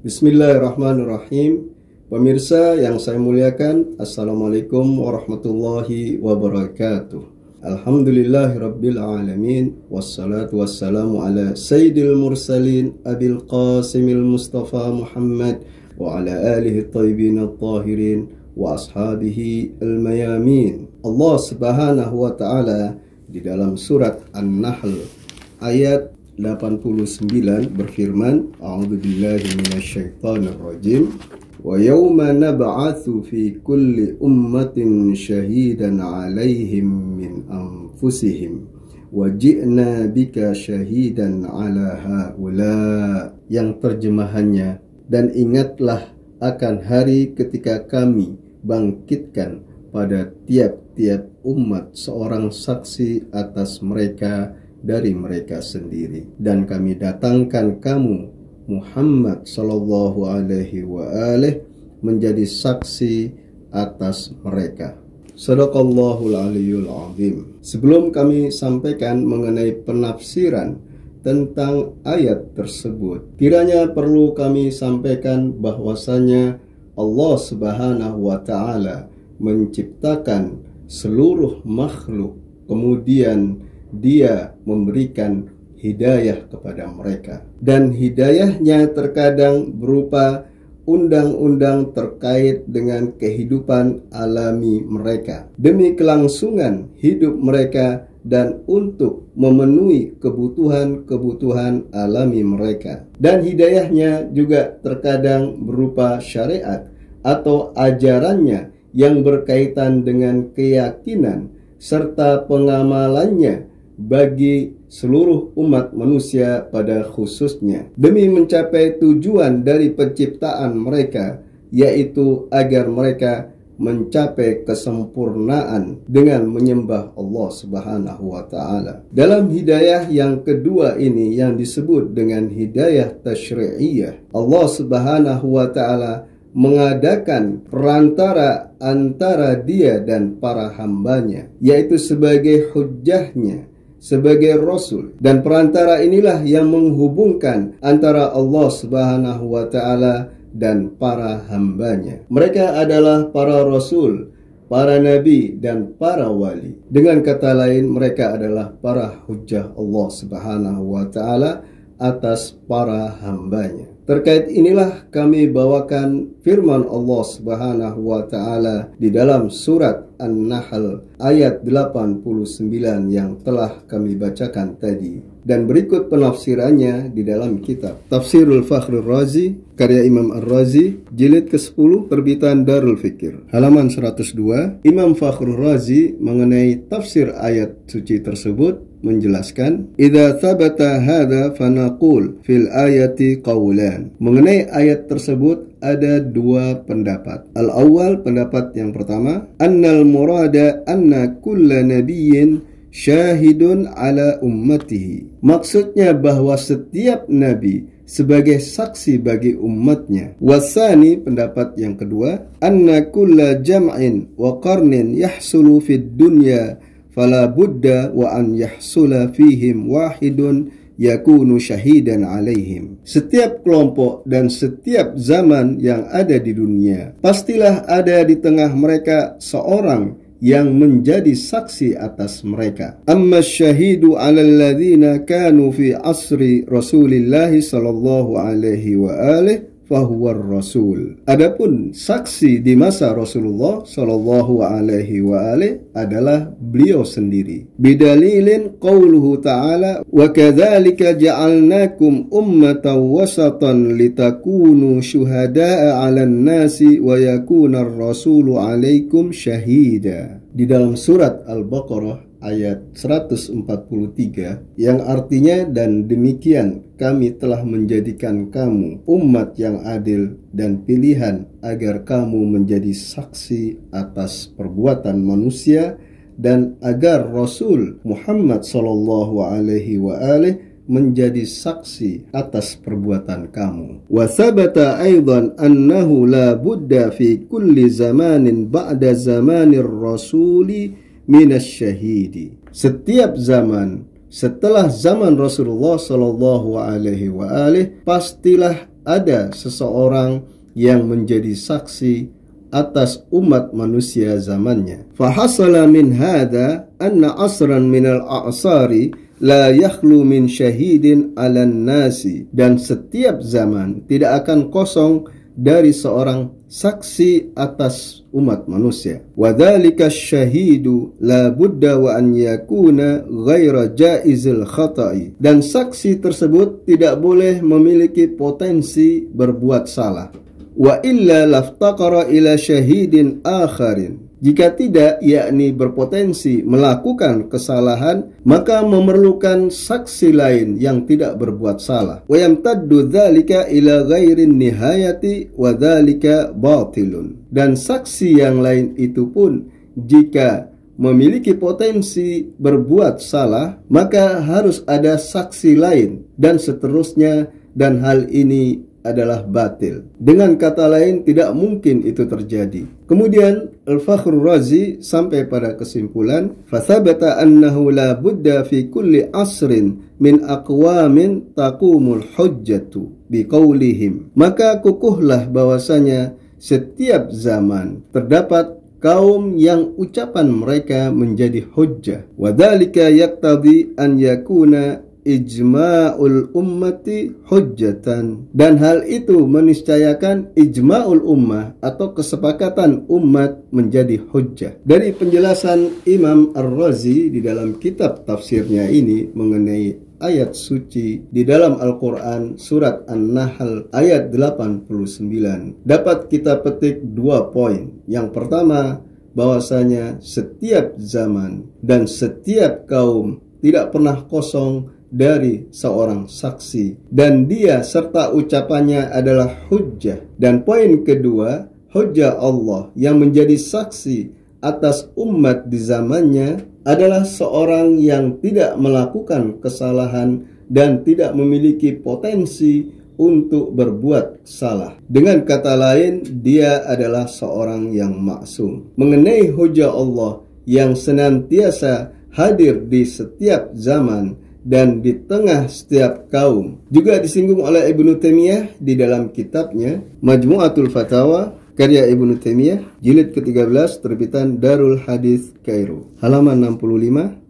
Bismillahirrahmanirrahim. Pemirsa yang saya muliakan, Assalamualaikum warahmatullahi wabarakatuh. Alhamdulillahirabbil alamin, wassalatu wassalamu ala sayyidil mursalin abil qasimil mustafa Muhammad wa ala alihi thayyibin at-tahirin wa ashabihi al-mayamin. Allah Subhanahu wa taala di dalam surat An-Nahl ayat 89 berfirman, A'udzubillahi minasyaitonirrajim. Wa yawma nab'atsu fi kulli ummatin syahidan 'alaihim min anfusihim wa ji'na bika syahidan 'ala haula. Yang terjemahannya, dan ingatlah akan hari ketika kami bangkitkan pada tiap-tiap umat seorang saksi atas mereka dari mereka sendiri, dan kami datangkan kamu Muhammad sallallahu alaihi wa alihi menjadi saksi atas mereka. Shadaqallahul aliyyul azim. Sebelum kami sampaikan mengenai penafsiran tentang ayat tersebut, kiranya perlu kami sampaikan bahwasanya Allah Subhanahu wa taala menciptakan seluruh makhluk, kemudian Dia memberikan hidayah kepada mereka, dan hidayahnya terkadang berupa undang-undang terkait dengan kehidupan alami mereka demi kelangsungan hidup mereka dan untuk memenuhi kebutuhan-kebutuhan alami mereka. Dan hidayahnya juga terkadang berupa syariat atau ajarannya yang berkaitan dengan keyakinan serta pengamalannya bagi seluruh umat manusia pada khususnya, demi mencapai tujuan dari penciptaan mereka, yaitu agar mereka mencapai kesempurnaan dengan menyembah Allah Subhanahu wa taala. Dalam hidayah yang kedua ini yang disebut dengan hidayah tasyri'iyah, Allah Subhanahu wa taala mengadakan perantara antara Dia dan para hambanya, yaitu sebagai hujjahnya, sebagai Rasul. Dan perantara inilah yang menghubungkan antara Allah Subhanahu wa ta'ala dan para hambanya. Mereka adalah para Rasul, para Nabi, dan para Wali. Dengan kata lain, mereka adalah para hujjah Allah Subhanahu wa ta'ala atas para hambanya. Terkait inilah kami bawakan firman Allah Subhanahu wa taala di dalam surat An-Nahl ayat 89 yang telah kami bacakan tadi, dan berikut penafsirannya di dalam kitab Tafsirul Fakhrur Razi karya Imam Ar-Razi jilid ke-10 terbitan Darul Fikir halaman 102. Imam Fakhrur Razi mengenai tafsir ayat suci tersebut menjelaskan, idza thabata hadza fanaqul fil ayati qawlan. Mengenai ayat tersebut ada dua pendapat. Al-awwal, pendapat yang pertama, annal murada anna kulla nabiyyin syahidun ala ummatihi. Maksudnya bahwa setiap nabi sebagai saksi bagi umatnya. Wasani, pendapat yang kedua, anna kulla jam'in wa qarnin yahsulu fid dunya fala budda wa an yahsula fihim wahidun yakunu syahidan alaihim. Setiap kelompok dan setiap zaman yang ada di dunia, pastilah ada di tengah mereka seorang yang menjadi saksi atas mereka. Amma syahidu ala alladhina kanu fi asri Rasulillah sallallahu alaihi wa alihi fahuwar rasul. Adapun saksi di masa Rasulullah sallallahu alaihi wa alihi adalah beliau sendiri. Bidalilin qauluhu ta'ala wa kadzalika ja'alnakum ummatan wasatan litakunu syuhada'a 'alan nasi wa yakuna ar-rasulu 'alaikum syahida. Di dalam surat Al-Baqarah ayat 143 yang artinya, dan demikian kami telah menjadikan kamu umat yang adil dan pilihan agar kamu menjadi saksi atas perbuatan manusia dan agar Rasul Muhammad sallallahu alaihi wa alihi menjadi saksi atas perbuatan kamu. Wa thabata aidan annahu la budda fi kulli zamanin ba'da zamanir rasuli minasyahidi. Setiap zaman setelah zaman Rasulullah sallallahu alaihi wa alihi pastilah ada seseorang yang menjadi saksi atas umat manusia zamannya. Fahasala min hadha anna asran minal a'sari la yakhlu min syahidin 'alan nasi, dan setiap zaman tidak akan kosong dari seorang saksi atas umat manusia. Wa dzalika syahidu la budda wa an yakuna ghaira jaizil khata'i, dan saksi tersebut tidak boleh memiliki potensi berbuat salah. Wa illa laftaqara ila syahidin akharin, jika tidak, yakni berpotensi melakukan kesalahan, maka memerlukan saksi lain yang tidak berbuat salah. Wa yamtaddu dzalika ila ghairin nihayati wa dzalika batilun, dan saksi yang lain itu pun jika memiliki potensi berbuat salah, maka harus ada saksi lain dan seterusnya, dan hal ini adalah batil. Dengan kata lain, tidak mungkin itu terjadi. Kemudian Al-Fakhrur Razi sampai pada kesimpulan, fathabata annahu la budda fi kulli asrin min aqwamin taqumul hujjatu biqaulihim. Maka kukuhlah bahwasanya setiap zaman terdapat kaum yang ucapan mereka menjadi hujjah. Wa dzalika yaqtadi an yakuna ijma'ul ummati hujjatan, dan hal itu meniscayakan ijma'ul ummah atau kesepakatan umat menjadi hujjah. Dari penjelasan Imam Ar-Razi di dalam kitab tafsirnya ini mengenai ayat suci di dalam Al-Quran surat An-Nahl ayat 89, dapat kita petik 2 poin. Yang pertama, bahwasanya setiap zaman dan setiap kaum tidak pernah kosong dari seorang saksi, dan dia serta ucapannya adalah hujjah. Dan poin kedua, hujjah Allah yang menjadi saksi atas umat di zamannya adalah seorang yang tidak melakukan kesalahan dan tidak memiliki potensi untuk berbuat salah. Dengan kata lain, dia adalah seorang yang maksum. Mengenai hujjah Allah yang senantiasa hadir di setiap zaman dan di tengah setiap kaum, juga disinggung oleh Ibnu Taimiyah di dalam kitabnya Majmu'atul Fatawa karya Ibnu Taimiyah jilid ke-13 terbitan Darul Hadis Kairo halaman 65.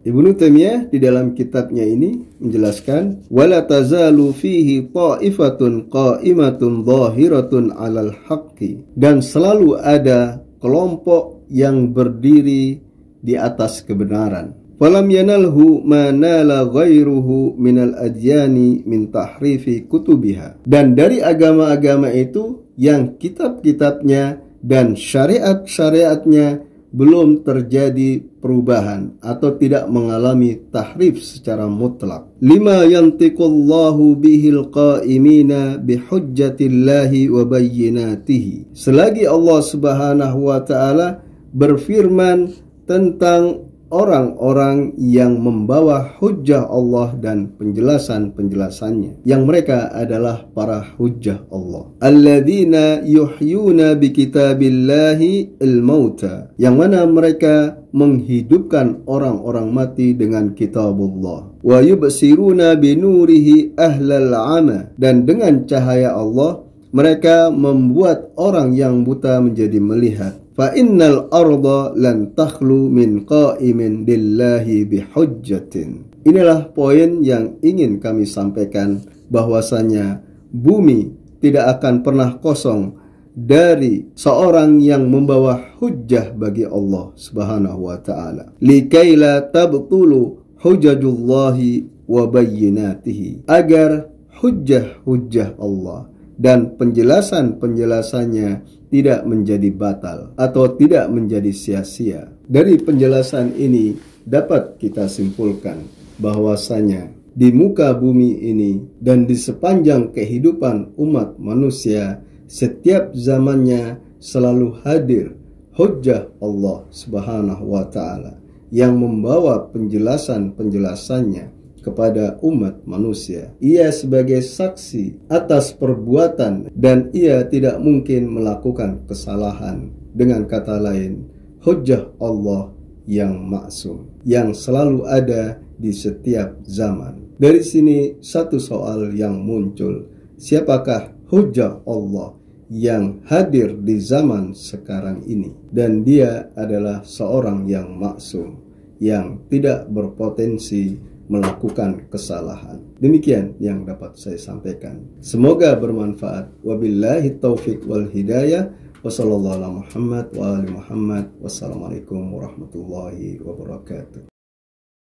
Ibnu Taimiyah di dalam kitabnya ini menjelaskan, wala tazalu fihi ta'ifatun qa'imatun zahiratun 'alal haqqi, dan selalu ada kelompok yang berdiri di atas kebenaran. Falam yanalhu ma nala ghairuhu minal adyani min tahrifi kutubiha, dan dari agama-agama itu yang kitab-kitabnya dan syariat-syariatnya belum terjadi perubahan atau tidak mengalami tahrif secara mutlak. Lima yantiqullahu bihil qa'imina bihujjatillahi wa bayyinatihi, selagi Allah Subhanahu wa ta'ala berfirman tentang orang-orang yang membawa hujjah Allah dan penjelasan-penjelasannya, yang mereka adalah para hujjah Allah. Alladzina yuhyuna bi kitabillahi al-mauta, yang mana mereka menghidupkan orang-orang mati dengan kitabullah. Wa yubsiruna bi nurihi ahlal 'ama, dan dengan cahaya Allah mereka membuat orang yang buta menjadi melihat. Fa innal arda lan takhlu min qa'imin lillahi bihujjatin. Inilah poin yang ingin kami sampaikan, bahwasanya bumi tidak akan pernah kosong dari seorang yang membawa hujjah bagi Allah Subhanahu wa ta'ala. Likaila tabtulu hujajullahi wa bayyinatihi, agar hujjah-hujjah Allah dan penjelasan-penjelasannya tidak menjadi batal atau tidak menjadi sia-sia. Dari penjelasan ini dapat kita simpulkan bahwasanya di muka bumi ini dan di sepanjang kehidupan umat manusia, setiap zamannya selalu hadir hujjah Allah Subhanahu wa ta'ala yang membawa penjelasan-penjelasannya kepada umat manusia. Ia sebagai saksi atas perbuatan dan ia tidak mungkin melakukan kesalahan. Dengan kata lain, hujjah Allah yang maksum, yang selalu ada di setiap zaman. Dari sini satu soal yang muncul, siapakah hujjah Allah yang hadir di zaman sekarang ini, dan dia adalah seorang yang maksum, yang tidak berpotensi melakukan kesalahan. Demikian yang dapat saya sampaikan. Semoga bermanfaat. Wabillahi taufiq wal hidayah. Wassallallahu ala Muhammad wa ali Muhammad. Wassalamualaikum warahmatullahi wabarakatuh.